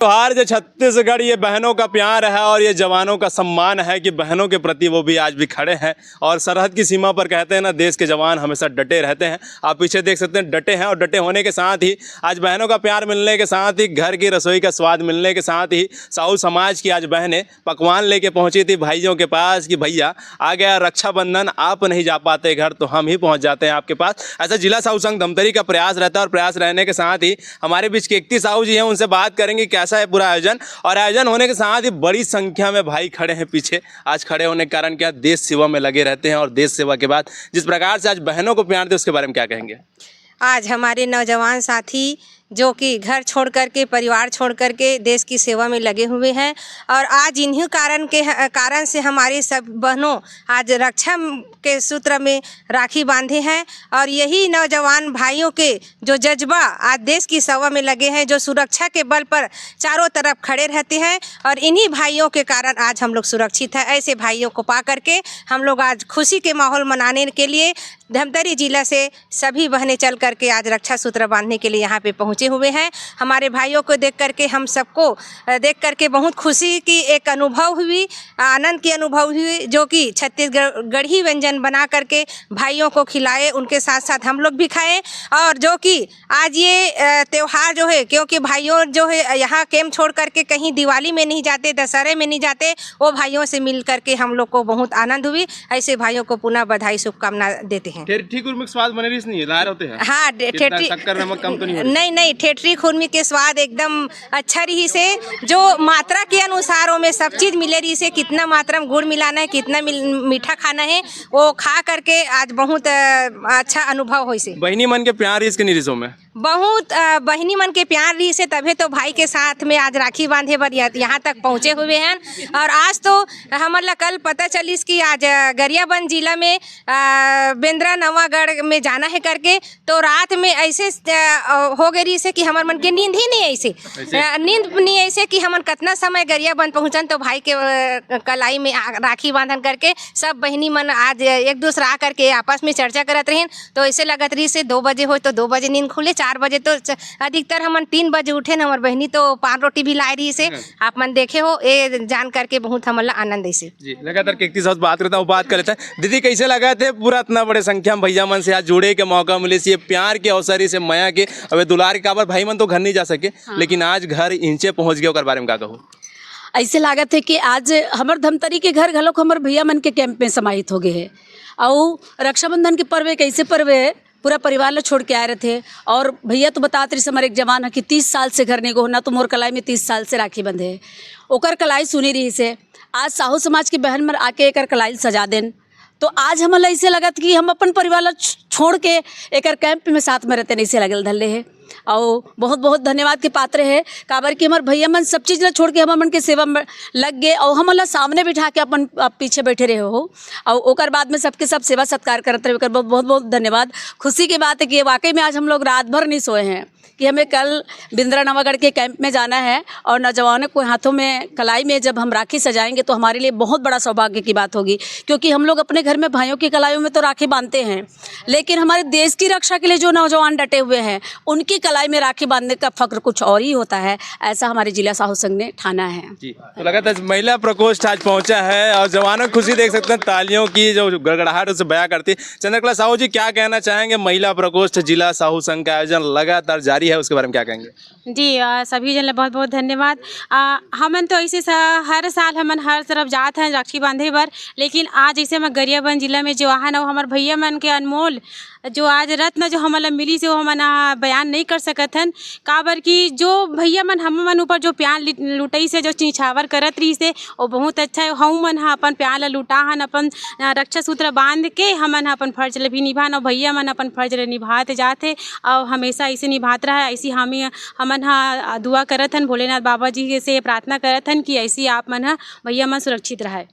त्योहार जो छत्तीसगढ़ ये बहनों का प्यार है और ये जवानों का सम्मान है कि बहनों के प्रति वो भी आज भी खड़े हैं और सरहद की सीमा पर कहते हैं ना, देश के जवान हमेशा डटे रहते हैं। आप पीछे देख सकते हैं, डटे हैं और डटे होने के साथ ही आज बहनों का प्यार मिलने के साथ ही घर की रसोई का स्वाद मिलने के साथ ही साहू समाज की आज बहनें पकवान लेके पहुंची थी भाइयों के पास कि भैया आ गया रक्षाबंधन, आप नहीं जा पाते घर तो हम ही पहुँच जाते हैं आपके पास। ऐसा जिला साहू संघ धमतरी का प्रयास रहता है और प्रयास रहने के साथ ही हमारे बीच कीर्ति साहू जी हैं, उनसे बात करेंगे कैसा है पूरा आयोजन। और आयोजन होने के साथ ही बड़ी संख्या में भाई खड़े हैं पीछे। आज खड़े होने के कारण क्या, देश सेवा में लगे रहते हैं और देश सेवा के बाद जिस प्रकार से आज बहनों को प्यार दे उसके बारे में क्या कहेंगे? आज हमारे नौजवान साथी जो कि घर छोड़ करके, परिवार छोड़ करके देश की सेवा में लगे हुए हैं और आज इन्हीं कारण से हमारी सब बहनों आज रक्षा के सूत्र में राखी बांधे हैं। और यही नौजवान भाइयों के जो जज्बा आज देश की सेवा में लगे हैं, जो सुरक्षा के बल पर चारों तरफ खड़े रहते हैं और इन्हीं भाइयों के कारण आज हम लोग सुरक्षित हैं। ऐसे भाइयों को पा करके हम लोग आज खुशी के माहौल मनाने के लिए धमतरी जिला से सभी बहनें चल करके आज रक्षा सूत्र बांधने के लिए यहाँ पे पहुँचे हुए हैं। हमारे भाइयों को देख करके, हम सबको देख करके बहुत खुशी की एक अनुभव हुई, आनंद की अनुभव हुई, जो कि छत्तीसगढ़ी व्यंजन बना करके भाइयों को खिलाए, उनके साथ साथ हम लोग भी खाएं। और जो कि आज ये त्यौहार जो है, क्योंकि भाइयों जो है यहाँ कैंप छोड़ करके कहीं दिवाली में नहीं जाते, दशहरे में नहीं जाते, वो भाइयों से मिल करके हम लोग को बहुत आनंद हुई। ऐसे भाइयों को पुनः बधाई शुभकामना देते हैं। ठेठरी खुरमी के स्वाद बने नहीं लाए होते हैं। हाँ, ठेठरी शक्कर नमक कम तो नहीं, ठेठरी खुरमी के स्वाद एकदम अच्छा रही से, जो मात्रा के अनुसार में सब चीज मिले रही से, कितना मात्रा में गुड़ मिलाना है, कितना मीठा खाना है, वो खा करके आज बहुत अच्छा अनुभव हुई से। बहनी मन के प्यार इसके निरिसों में बहुत बहनी मन के प्यार रही से, तभी तो भाई के साथ में आज राखी बांधे पर यहाँ तक पहुँचे हुए हैं। और आज तो हमारा कल पता चलिस कि आज गरियाबंद जिला में बेंद्रा नवागढ़ में जाना है करके, तो रात में ऐसे हो गई से कि हमारे मन के नींद ही नहीं ऐसे कि हम कितना समय गरियाबंद पहुँचन। तो भाई के कलाई में राखी बांधन करके सब बहनी मन आज एक दूसरा आ करके आपस में चर्चा करत रही। तो ऐसे लगत रही से 2 बजे हो तो 2 बजे नींद खुले, 4 बजे तो अधिकतर हम 3 बजे उठे न। हमार बहनी तो पान रोटी भी लाई रही से, आप मन देखे हो, ये जान करके बहुत हमारा आनंद ऐसे जी। लगातार कीर्ति साहब बात करता हूँ, बात कर लेता है। दीदी कैसे लगा थे पूरा इतना बड़े संख्या में भैया मन से आज जुड़े के मौका मिले से, प्यार के अवसर से, माया के अब दुलार के काबर भाई मन तो घर नहीं जा सके, लेकिन आज घर इंचे पहुँच गए, और बारे में क्या कहूँ? ऐसे लागत है कि आज हमार धमतरी के घर घलोक हमार भैया मन के कैंप में समाहित हो गए है। और रक्षाबंधन के पर्व एक ऐसे पर्व है, पूरा परिवार ला छोड़ के आए रहे थे। और भैया तो बताते रही हमारे एक जवान है कि 30 साल से घर नहीं गो ना, तो मोर कलाई में 30 साल से राखी बंधे है, ओकर कलाई सुनी रही से। आज साहू समाज की बहन मर आके एक कलाई सजा देन, तो आज हमें ऐसे लगत कि हम अपन परिवार ला छोड़ के एक कैंप में साथ में रहते, नहीं से लगल धल्ले है। और बहुत बहुत धन्यवाद के पात्र है, काबर कि हमारे भैया मन सब चीज़ ला छोड़ के हम मन के सेवा में लग गए और हम सामने बिठा के अपन पीछे बैठे रहे हो और ओकर बाद में सबके सब सेवा सत्कार करते रहे। बहुत बहुत धन्यवाद। खुशी की बात है कि वाकई में आज हम लोग रात भर नहीं सोए हैं कि हमें कल बेंद्रा नवागढ़ के कैंप में जाना है और नौजवानों को हाथों में कलाई में जब हम राखी सजाएंगे तो हमारे लिए बहुत बड़ा सौभाग्य की बात होगी, क्योंकि हम लोग अपने घर में भाइयों की कलाइयों में तो राखी बांधते हैं, लेकिन हमारे देश की रक्षा के लिए जो नौजवान डटे हुए हैं उनकी कलाई में राखी बांधने का फक्र कुछ और ही होता है। ऐसा हमारे जिला साहू संघ ने ठाना है जी। तो लगातार महिला प्रकोष्ठ आज पहुंचा है और जवानों की खुशी देख सकते हैं, तालियों की जो गड़गड़ाहट उसे बयां करती है। चंद्रकला साहू जी क्या कहना चाहेंगे? महिला प्रकोष्ठ जिला साहू संघ का आयोजन लगातार जारी है, उसके बारे में क्या कहेंगे? जी, सभी जन बहुत बहुत धन्यवाद। हमन तो ऐसे हर साल हमन हर तरफ जात हैं राखी बांधे बर, लेकिन आज जैसे हम गरियाबंद जिला में जो आहन और हमारे भैया मन के अनमोल जो आज रत्न जो हमन मिली से वो हमन बयान नहीं कर सकत हन। काबर कि जो भैया मन हम मन ऊपर जो प्यार लुटई से जो चिंछावर करत रही से वो बहुत अच्छा है। हम मन अपन प्यार ला लुटाहन, अपन रक्षा सूत्र बांध के हमन अपन फर्ज ले भी निभान और भैया मन अपन फर्ज ले निभाते जाते और हमेशा ऐसे निभात रहा। ऐसी हमन दुआ करत हन, भोलेनाथ बाबा जी से प्रार्थना करत हन कि ऐसी आप मन भैया मन सुरक्षित रहे।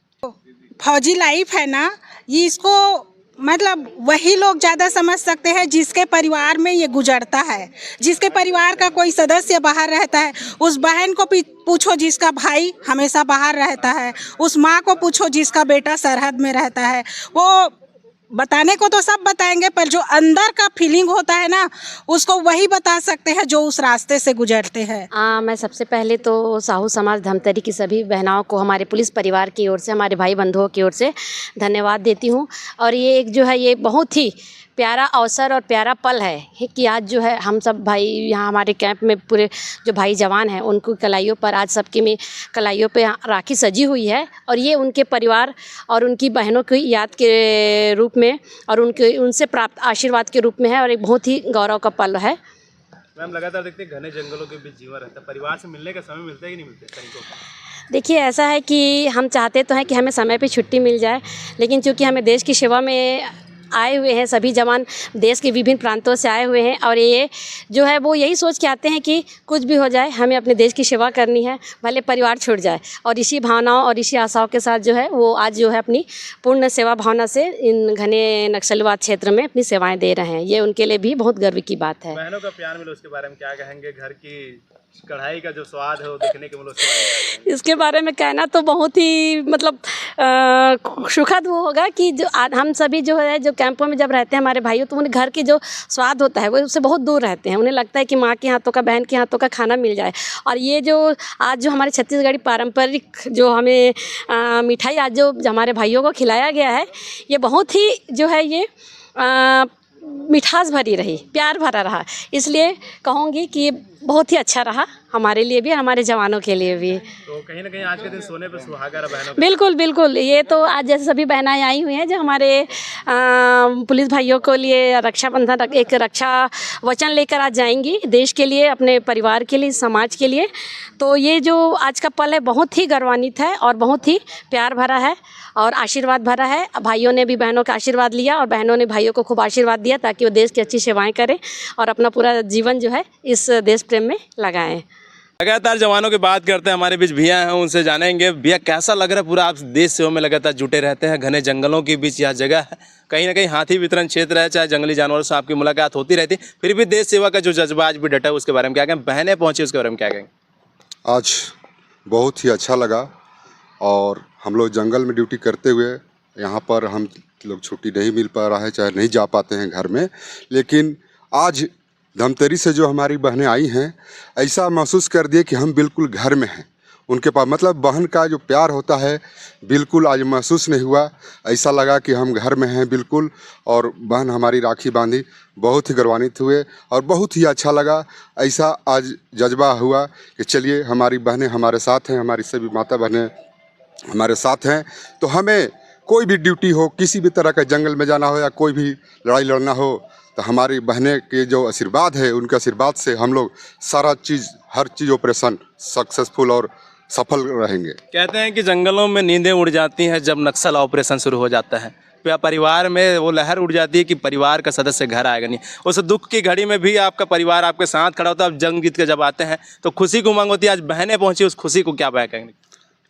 फौजी लाइफ है ना, ये इसको मतलब वही लोग ज़्यादा समझ सकते हैं जिसके परिवार में ये गुजरता है। जिसके परिवार का कोई सदस्य बाहर रहता है, उस बहन को पूछो जिसका भाई हमेशा बाहर रहता है, उस माँ को पूछो जिसका बेटा सरहद में रहता है। वो बताने को तो सब बताएंगे, पर जो अंदर का फीलिंग होता है ना, उसको वही बता सकते हैं जो उस रास्ते से गुजरते हैं। मैं सबसे पहले तो साहू समाज धमतरी की सभी बहनाओं को हमारे पुलिस परिवार की ओर से, हमारे भाई बंधुओं की ओर से धन्यवाद देती हूँ। और ये एक जो है ये बहुत ही प्यारा अवसर और प्यारा पल है कि आज जो है हम सब भाई यहाँ हमारे कैंप में पूरे जो भाई जवान हैं उनको कलाइयों पर आज सबकी में कलाइयों पे राखी सजी हुई है, और ये उनके परिवार और उनकी बहनों की याद के रूप में और उनसे प्राप्त आशीर्वाद के रूप में है, और एक बहुत ही गौरव का पल है। मैम, लगातार देखते हैं घने जंगलों के बीच जीवन रहता है, परिवार से मिलने का समय मिलता है कि नहीं मिलता है सैनिकों को? देखिए, ऐसा है कि हम चाहते तो हैं कि हमें समय पे छुट्टी मिल जाए, लेकिन चूंकि हमें देश की सेवा में आए हुए हैं, सभी जवान देश के विभिन्न प्रांतों से आए हुए हैं, और ये जो है वो यही सोच के आते हैं कि कुछ भी हो जाए हमें अपने देश की सेवा करनी है, भले परिवार छूट जाए। और इसी भावनाओं और इसी आशाओं के साथ जो है वो आज जो है अपनी पूर्ण सेवा भावना से इन घने नक्सलवाद क्षेत्र में अपनी सेवाएं दे रहे हैं। ये उनके लिए भी बहुत गर्व की बात है। बहनों का प्यार मिले उसके बारे में क्या कहेंगे? घर की कढ़ाई का जो स्वाद है वो देखने के मिले उसके बारे में क्या कहेंगे? इसके बारे में कहना तो बहुत ही मतलब सुखद वो होगा कि जो हम सभी जो है जो कैंपों में जब रहते हैं हमारे भाइयों, तो उन्हें घर की जो स्वाद होता है वो उससे बहुत दूर रहते हैं। उन्हें लगता है कि माँ के हाथों का, बहन के हाथों का खाना मिल जाए। और ये जो आज जो हमारे छत्तीसगढ़ी पारंपरिक जो हमें मिठाई आज जो हमारे भाइयों को खिलाया गया है, ये बहुत ही जो है ये मिठास भरी रही, प्यार भरा रहा। इसलिए कहूँगी कि बहुत ही अच्छा रहा हमारे लिए भी, हमारे जवानों के लिए भी। तो कहीं ना कहीं आज के दिन सोने पे सुहागा रहा बहनों का। बिल्कुल बिल्कुल, ये तो आज जैसे सभी बहनाएं आई हुई हैं जो हमारे पुलिस भाइयों को लिए रक्षाबंधन एक रक्षा वचन लेकर आज जाएंगी देश के लिए, अपने परिवार के लिए, समाज के लिए। तो ये जो आज का पल है बहुत ही गौरवान्वित है और बहुत ही प्यार भरा है और आशीर्वाद भरा है। भाइयों ने भी बहनों का आशीर्वाद लिया और बहनों ने भाइयों को खूब आशीर्वाद दिया ताकि वो देश की अच्छी सेवाएं करें और अपना पूरा जीवन जो है इस देश प्रेम में लगाएं। लगातार जवानों की बात करते हैं, हमारे बीच भैया हैं, उनसे जानेंगे भैया कैसा लग रहा है? पूरा आप देश सेवा में लगातार जुटे रहते हैं, घने जंगलों के बीच यह जगह है, कहीं ना कहीं हाथी वितरण क्षेत्र है, चाहे जंगली जानवरों से आपकी मुलाकात होती रहती, फिर भी देश सेवा का जो जज्बा आज भी डटा है उसके बारे में क्या कहें? बहनें पहुंची उसके बारे में क्या कहेंगे? आज बहुत ही अच्छा लगा और हम लोग जंगल में ड्यूटी करते हुए यहाँ पर हम लोग छुट्टी नहीं मिल पा रहा है, चाहे नहीं जा पाते हैं घर में, लेकिन आज धमतरी से जो हमारी बहनें आई हैं ऐसा महसूस कर दिए कि हम बिल्कुल घर में हैं उनके पास। मतलब बहन का जो प्यार होता है बिल्कुल आज महसूस नहीं हुआ, ऐसा लगा कि हम घर में हैं बिल्कुल। और बहन हमारी राखी बांधी, बहुत ही गौरवान्वित हुए और बहुत ही अच्छा लगा। ऐसा आज जज्बा हुआ कि चलिए हमारी बहनें हमारे साथ हैं, हमारी सभी माता बहनें हमारे साथ हैं, तो हमें कोई भी ड्यूटी हो, किसी भी तरह का जंगल में जाना हो या कोई भी लड़ाई लड़ना हो, तो हमारी बहनें के जो आशीर्वाद है उनके आशीर्वाद से हम लोग सारा चीज़, हर चीज़ ऑपरेशन सक्सेसफुल और सफल रहेंगे। कहते हैं कि जंगलों में नींदें उड़ जाती हैं जब नक्सल ऑपरेशन शुरू हो जाता है, परिवार में वो लहर उड़ जाती है कि परिवार का सदस्य घर आएगा नहीं। उस दुख की घड़ी में भी आपका परिवार आपके साथ खड़ा होता है। आप जंग जीत के जब आते हैं तो खुशी की उमंग होती है। आज बहनें पहुँची, उस खुशी को क्या बयां करेंगे?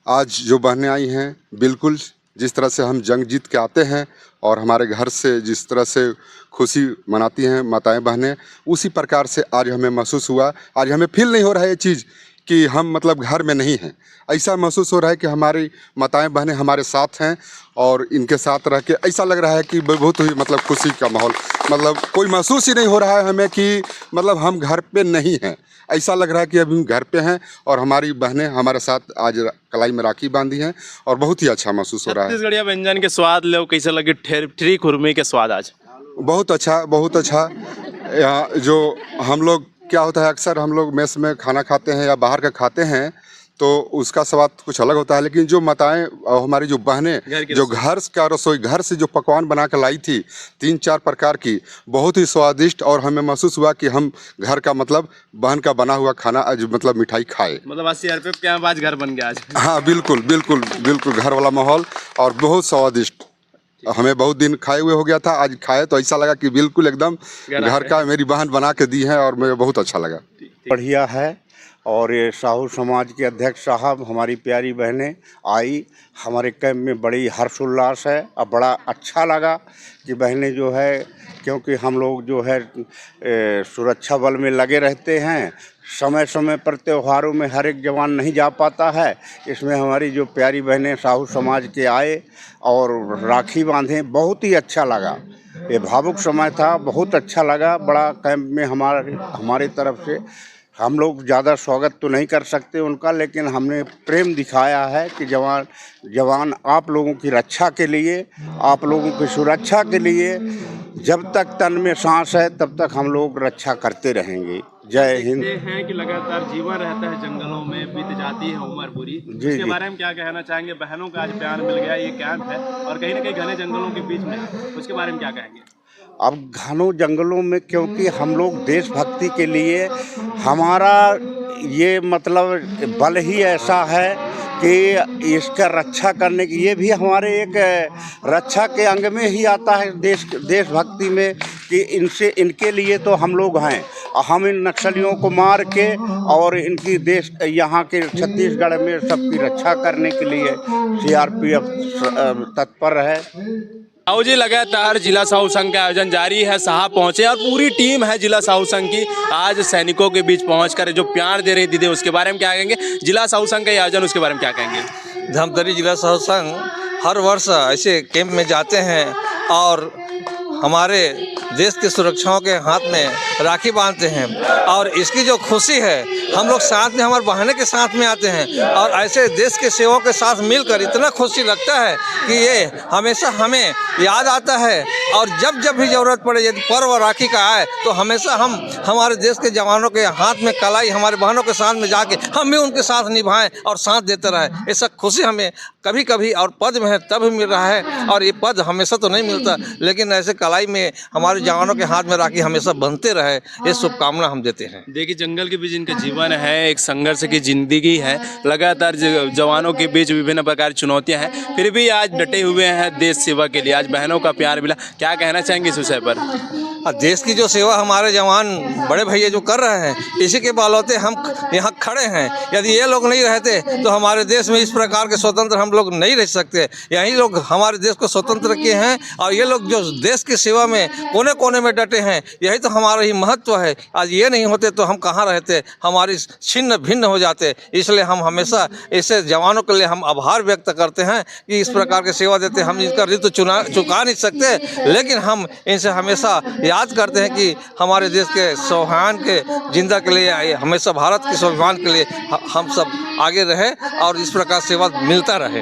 आज जो बहनें आई हैं बिल्कुल जिस तरह से हम जंग जीत के आते हैं और हमारे घर से जिस तरह से खुशी मनाती हैं माताएं बहनें, उसी प्रकार से आज हमें महसूस हुआ। आज हमें फील नहीं हो रहा है ये चीज़ कि हम मतलब घर में नहीं हैं, ऐसा महसूस हो रहा है कि हमारी माताएं बहनें हमारे साथ हैं और इनके साथ रह के ऐसा लग रहा है कि बहुत ही मतलब खुशी का माहौल, मतलब कोई महसूस ही नहीं हो रहा है हमें कि मतलब हम घर पे नहीं हैं। ऐसा लग रहा है कि अभी हम घर पे हैं और हमारी बहनें हमारे साथ आज कलाई में राखी बांधी हैं और बहुत ही अच्छा महसूस हो रहा है। छत्तीसगढ़िया व्यंजन के स्वाद लो, कैसे लगे ठेरी खुरमी के स्वाद आज? बहुत अच्छा, बहुत अच्छा। यहाँ जो हम लोग क्या होता है, अक्सर हम लोग मेस में खाना खाते हैं या बाहर का खाते हैं तो उसका स्वाद कुछ अलग होता है, लेकिन जो माताएं और हमारी जो बहनें जो घर का रसोई, घर से जो पकवान बना कर लाई थी 3-4 प्रकार की, बहुत ही स्वादिष्ट, और हमें महसूस हुआ कि हम घर का मतलब बहन का बना हुआ खाना आज मतलब मिठाई खाए। मतलब 80,000 रुपये क्या आज घर बन गया आज? हाँ बिल्कुल बिल्कुल बिल्कुल, घर वाला माहौल और बहुत स्वादिष्ट। हमें बहुत दिन खाए हुए हो गया था, आज खाए तो ऐसा लगा कि बिल्कुल एकदम घर का मेरी बहन बना के दी है और मुझे बहुत अच्छा लगा। बढ़िया है। और ये साहू समाज के अध्यक्ष साहब, हमारी प्यारी बहनें आई हमारे कैंप में, बड़ी हर्षोल्लास है और बड़ा अच्छा लगा कि बहनें जो है, क्योंकि हम लोग जो है सुरक्षा बल में लगे रहते हैं, समय समय पर त्योहारों में हर एक जवान नहीं जा पाता है। इसमें हमारी जो प्यारी बहनें साहू समाज के आए और राखी बांधे, बहुत ही अच्छा लगा। ये भावुक समय था, बहुत अच्छा लगा। बड़ा कैंप में हमारी तरफ से हम लोग ज़्यादा स्वागत तो नहीं कर सकते उनका, लेकिन हमने प्रेम दिखाया है कि जवान आप लोगों की रक्षा के लिए, आप लोगों की सुरक्षा के लिए जब तक तन में सांस है तब तक हम लोग रक्षा करते रहेंगे। जय हिंद। देखते हैं कि लगातार जीवन रहता है जंगलों में, बीत जाती है उम्र पूरी। इसके बारे में क्या कहना चाहेंगे? बहनों का आज प्यार मिल गया, ये कैंप है और कहीं ना कहीं घने जंगलों के बीच में, उसके बारे में क्या कहेंगे? अब घनों जंगलों में, क्योंकि हम लोग देशभक्ति के लिए, हमारा ये मतलब बल ही ऐसा है कि इसका रक्षा करने की, ये भी हमारे एक रक्षा के अंग में ही आता है देशभक्ति में, कि इनके लिए तो हम लोग हैं। हम इन नक्सलियों को मार के और इनकी यहाँ के छत्तीसगढ़ में सबकी रक्षा करने के लिए CRPF तत्पर है। साहू जी, लगातार जिला साहू संघ का आयोजन जारी है। साहब पहुंचे और पूरी टीम है जिला साहू संघ की, आज सैनिकों के बीच पहुंचकर जो प्यार दे रही दीदी, उसके बारे में क्या कहेंगे? जिला साहू संघ का आयोजन, उसके बारे में क्या कहेंगे? धमतरी जिला साहू संघ हर वर्ष ऐसे कैंप में जाते हैं और हमारे देश की सुरक्षाओं के हाथ में राखी बांधते हैं, और इसकी जो खुशी है, हम लोग साथ में, हमारे बहनों के साथ में आते हैं और ऐसे देश के सेवकों के साथ मिलकर इतना खुशी लगता है कि ये हमेशा हमें याद आता है। और जब जब भी ज़रूरत पड़े, यदि पर्व राखी का आए तो हमेशा हम हमारे देश के जवानों के हाथ में कलाई, हमारे बहनों के साथ में जाके हम भी उनके साथ निभाएं और साथ देते रहें। ऐसा खुशी हमें कभी कभी और पद में है तब मिल रहा है, और ये पद हमेशा तो नहीं मिलता, लेकिन ऐसे कलाई में हमारे जवानों के हाथ में राखी हमेशा बनते रहे, ये शुभकामना हम देते हैं। देखिए, जंगल के बीच इनका जीवन है, एक संघर्ष की जिंदगी है, लगातार जवानों के बीच विभिन्न प्रकार की चुनौतियां हैं, फिर भी आज डटे हुए हैं देश सेवा के लिए। आज बहनों का प्यार मिला, क्या कहना चाहेंगे इस विषय पर? देश की जो सेवा हमारे जवान बड़े भैया जो कर रहे हैं, इसी के बलौते हम यहाँ खड़े हैं। यदि ये लोग नहीं रहते तो हमारे देश में इस प्रकार के स्वतंत्र हम लोग नहीं रह सकते। यही लोग हमारे देश को स्वतंत्र किए हैं, और ये लोग जो देश की सेवा में कोने कोने में डटे हैं, यही तो हमारा ही महत्व है। आज ये नहीं होते तो हम कहाँ रहते, हमारी छिन्न भिन्न हो जाते। इसलिए हम हमेशा ऐसे जवानों के लिए हम आभार व्यक्त करते हैं कि इस प्रकार की सेवा देते। हम इसका ऋतु चुका नहीं सकते, लेकिन हम इनसे हमेशा याद करते हैं कि हमारे देश के स्वाभिमान के जिंदा के लिए, हमेशा भारत के स्वाभिमान के लिए हम सब आगे रहे और इस प्रकार सेवा मिलता रहे।